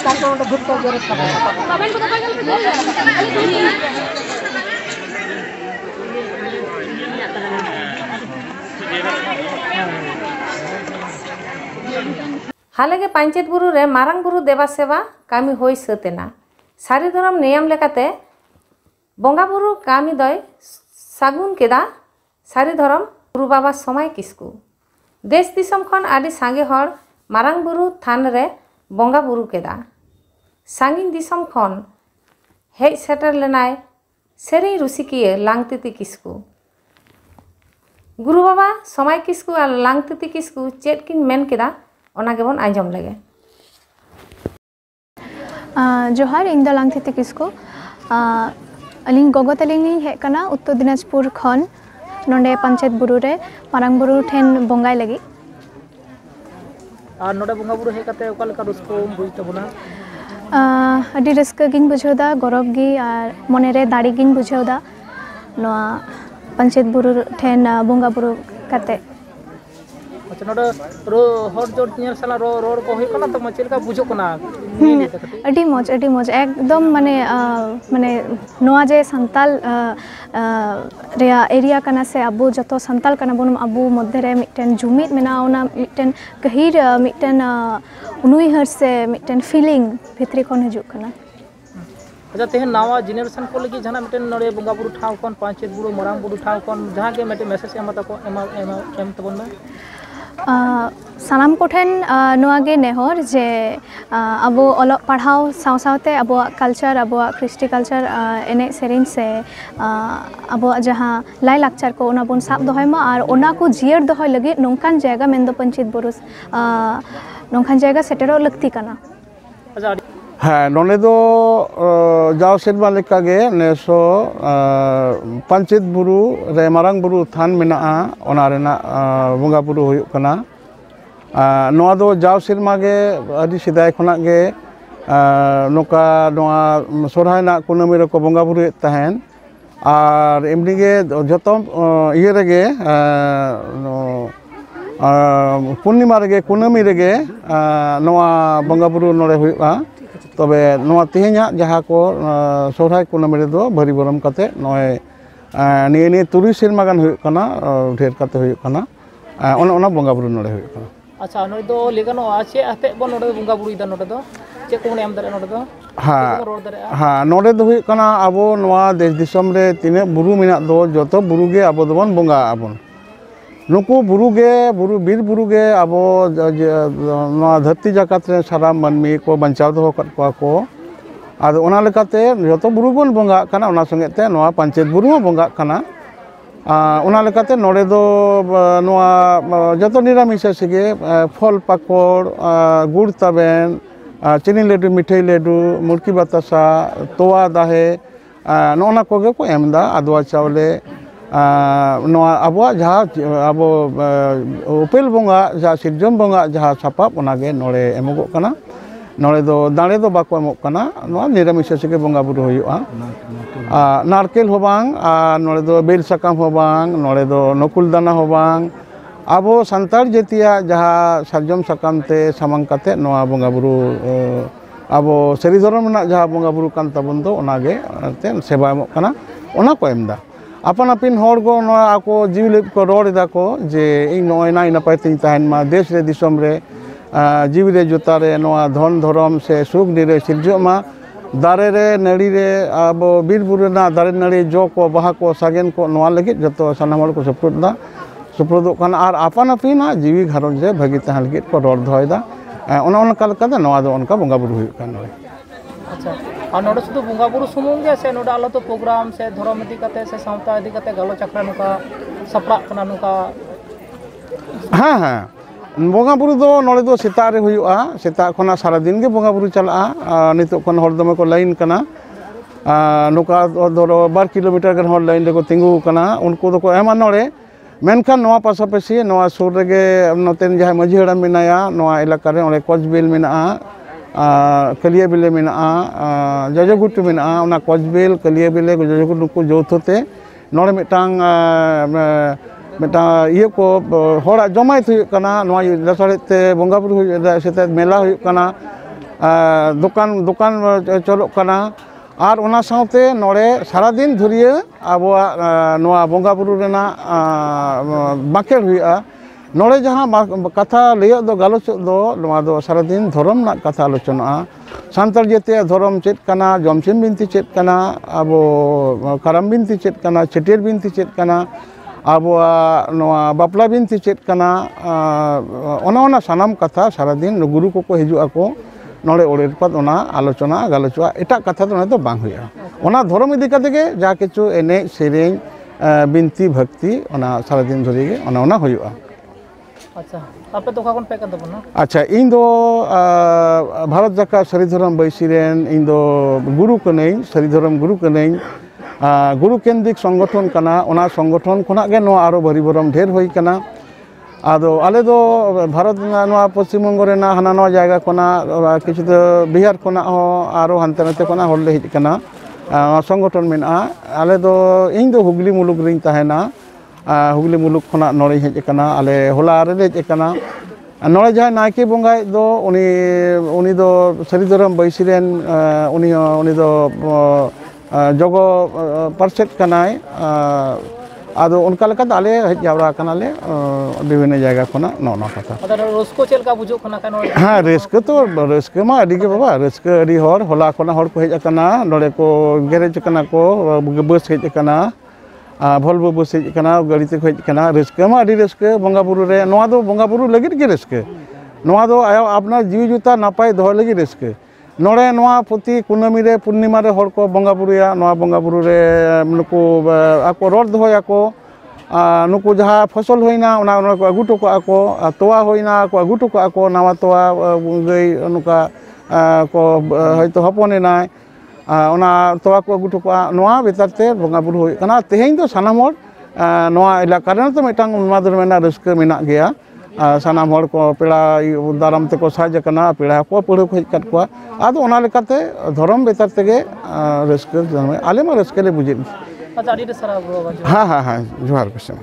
तारपor उन्हें भुट्टो जरूरत पड़ा बाबन को दफा हाले के पंचायत बुरु रे मारांग बुरु देवा सेवा कामी होई सतेना सारी धरम नियम लेकाते बंगा बुरु कामी दय सागुन केदा सारी धरम बुरु बाबा समय किस्कु देश दिसम खन आदि सांगे हर मारांग बुरु थान रे बंगा बुरु केदा सांगिन दिसम खन हेज सेटर लेनाय सेरी रुसिकिए लांगतिति किस्कु गुरु बाबा समय किस्कु और लांगतिति किस्कु चेत किन मेन केदा ओना गेबन आंजम लगे जोहार इन द लांगतिति किस्कु अलिंग गोगो तलिंग हे कना उत्तर दिनाजपुर खन नोंडे पंचायत बुरु रे मारांग बुरु ठेन बंगाई लगी और नोडे बंगा बुरु हे कते ओका लेका रस्को बुझ तबना अडी रस्क गिन बुझौदा गौरव गी और मने रे दाड़ी गिन बुझौदा नोआ पंचायत बुरु ठेन बंगा बुरु कते अच्छा नोडे रो हर जोर नियर साला रोड को हे कना त मचेल का बुझो कना अडी मौज एकदम माने माने नोआ जे संताल रेया एरिया कना से अबु जतो संताल कना बन अबु मध्य रे मिटन जुमित मेना ओना मिटन गहिर मिटन उनुइहर से मिटन फीलिंग भितरी कोन हजु कना अच्छा तेहन नावा जेनरेशन को लगी जहां मिटन नोडे बंगा बुरु ठाव कोन पंचायत बुरु मरांग बुरु ठाव कोन जहां के मिटन मैसेज एमा तको एम तबन में सानाम कोठेन नोआगे नेहर जे अब ओल पढ़ाव साव सावते अब कल्चर अब क्रिस्टी कल्चर एने सेरिन से अब जहाँ लाई लाक्चर को ओना बन साब दोहयमा और ओना को जियर दोहय लगे नोंकान जायगा मेंदो पंचायत बुरु नोंकान जायगा सेटेरो लगती कना हाँ नोने दो जाओ सेरवा लेका गे नेसो पंचायत बुरु रे मारांग बुरु थान मेना ओना रेना बंगा बुरु हुयुक कना नोआ दो जाओ सेरमा गे आदि सिदाय खना गे नोका नोआ सोरहाय ना कुनामी रे को बंगा बुरु तहन और एमनी गे जतो इये रेगे पूर्णिमा रेगे कुनामी रेगे नोआ बंगा बुरु नोरे हुयुका तबे नोआ तिहिना जहाँ को सोरहाय कुनामी रे दो भरी बरम कते नोय निये 3 सेरमा गान हुयुक कना ढेर कते हुयुक कना ओना बंगा बुरु नोरे हुयुक कना अच्छा नोय दो लेगानो आचे आते बन नोडे बंगा बुरु इदा नोडे दो चे को एम दरे नोडे दो हाँ नोडे दो हुयुक कना आबो नोआ देश दिसम रे तिने बुरु मेना दो जतो बुरु गे आबो दोबन बंगा आबन नुकु बुरु गे बुरु बीर बुरु गे आबो नोआ धरती जाकात रे सारा मानमी को बंचाव दो कत को आदो ओना लेकाते जतो बुरु बन बंगा कना ओना संगे ते नोआ पंचायत बुरु बंगा कना ओना लेकाते नोडे दो नोआ जतो निरामिष सिगे फल पाकड़ गुड़ ताबेन चीनी लेडू मिठाई लेडू मुरकी बतासा तोवा दाहे नोना कोगे को एमदा आदवा चावले नोआ आबो जहाँ आबो उपेल बंगा जहाँ सिरजन बंगा जहाँ सापाब ओनागे नोडे एमोगो कना नोडे दो दाड़े दो बाको एमोग कना नोआ निरामिष सिगे बंगा बुरु हुयुआ नारकेल हो बांग नोडे दो बेल साकाम हो बांग नोडे दो नकुल दाना हो बांग आबो संतार जातिया जहाँ सारजम साकाम ते सामांग काते नोआ बंगा बुरु आबो सेरी धरम ना जहाँ बंगा बुरु कान ताबन दो ओनागे ते सेवा एमोग कना ओना को एमदा अपन अपिन हर को नोआ आको जीवी को रोड दा को जे इन नोय नाय नपाय तिन तहन मा देश रे दिसम रे जीवी रे जोता रे नोआ धन धरम से सुख निरे सिरजो मा दारे रे नड़ी रे अब बीर बुरु ना दारे नड़ी जो को बाहा को सागेन को नोआ लगे जतो सानाम हर को सपोर्ट कना और अपन अपिन जीवी घरन जे भागी तहन लगे को रोड धोयदा ओना ओनका लका नोआ दो ओनका बंगा बुरु हुयुक कान अच्छा और नोडे शुद्ध बंगा बुरु सुमुंग गे से नोडे आलो तो प्रोग्राम से धर्म इदी कते से सावता इदी कते गलोच अखरा नुका सपड़ा कना नुका हाँ हाँ बंगा बुरु दो नोडे दो सेता रे हुयुआ सेता खना सारा दिन गे बंगा बुरु चला नितो खन हर दमे को लाइन कना नुका धरो 12 किलोमीटर गन हर लाइन रे को तिंगु कना उनको दो को एमा नोडे मेनखान नोआ पासापासी नोआ सुर रेगे नोतेन जहाँ माझी हड़ाम मेनाया नोआ इलाका रे ओंडे कोचबिल मेना कलिया बिले मेना जजगुट मेना ओना कोचबिल कलिया बिले जजगुट नुकु जौथते नोडे मिटांग मिटा इये को हड़ा जमायत हुयुक कना नोआ लसड़ते बंगा बुरु हुयुक सेते मेला हुयुक कना दुकान चलोग कना और ओना साउते नोड़े सारा दिन धुरिया आबोआ नोआ बोंगा बुरु रेना बाकेड़ हुआ नोड़े जहाँ कथा लैया दो गालोच दो नोआ दो सारा दिन धर्म ना कथा आलोचना सान्ताल जेते धर्म चेत कना जमसिम बिनती चेत कना आबो करम बिनती चेत कना छेटियर बिनती चेत कना आबोआ नोआ बापला बिनती चेत कना ओना सानाम कथा सारा दिन गुरु को हिजुआ को नोड़े ओड़ेरपात ओना आलोचना गालोचआ एटा कथा तो तो बांग हुआ ओना धर्म इदी कते गे जा किछु एने सेरें बिनती भक्ति ओना सारा दिन धरे गे ओना हुआ। अच्छा आपे तो कौन पे कर दबो ना अच्छा इन दो भारत जाका सारी धर्म बैसी रेन इन दो गुरु कनै सारी धर्म गुरु कनै गुरु केंद्रिक संगठन कना ओना संगठन खना गे नो आरो भरी भरम ढेर होई कना आदो आले दो भारत नवा पश्चिम बंग रेना हाना नवा जायगा कोना किछु तो बिहार कोना हो आरो हानते नाते कोना होले हिज कना संगठन मेना आले दो इन दो हुगली मुलुक रिन ताहेना हुगली मुलुक खना नोड़े हेज कना आले होला रे हेज कना नोड़े जहां नायके बंगाय दो उनी दो सारी धर्म बैसी रेन उनी दो जगो पार्सेट कनाय आदो उनका लेका आले हेज जावरा कनाले विभिन्न जायगा खना नोना कथा अदर रस्को चेलका बुझो खना का नोड़े हाँ रेस्क तो रेस्क मा अडी के बाबा रेस्क अडी हर होला खना हर को हेज कना नोड़े को गैरेज कना को बस हेज कना भोल्वो बस हेज कना गाड़ी ते हेज कना रेस्क मा अडी रेस्क बंगा बुरु रे नोआ दो बंगा बुरु लगित गे रेस्क नोआ दो आयो अपना जीव जुता नापाय दोह लगी रेस्क नोड़े नोआ प्रति कुनमी रे पूर्णिमा रे हर को बंगा बुरुया नोआ बंगा बुरु रे नुकु आको रोड दोहया को नुकु जहाँ फसल होइना ओना को आगु टोको आको तोवा होइना को आगु टोको आको नावा तोवा गई नुका को हयतो हपने नाय ओना तोवा को आगु टोको नोआ बेतारते बंगा बुरु होय कना तेहें दो सानाम हर नोआ इलाका रे तो मिटांग उन्मादर मेना रस्क मेना गया सानाम हर को पेड़ा दाराम ते को साज कना पेड़ा को पढ़ो को हेज को आदो ओना लेकाते धर्म बेतार तेगे रस्क आले मा रस्क ले बुझे अच्छा आडी रे सारा हाँ हाँ हाँ जोहार कृष्ण।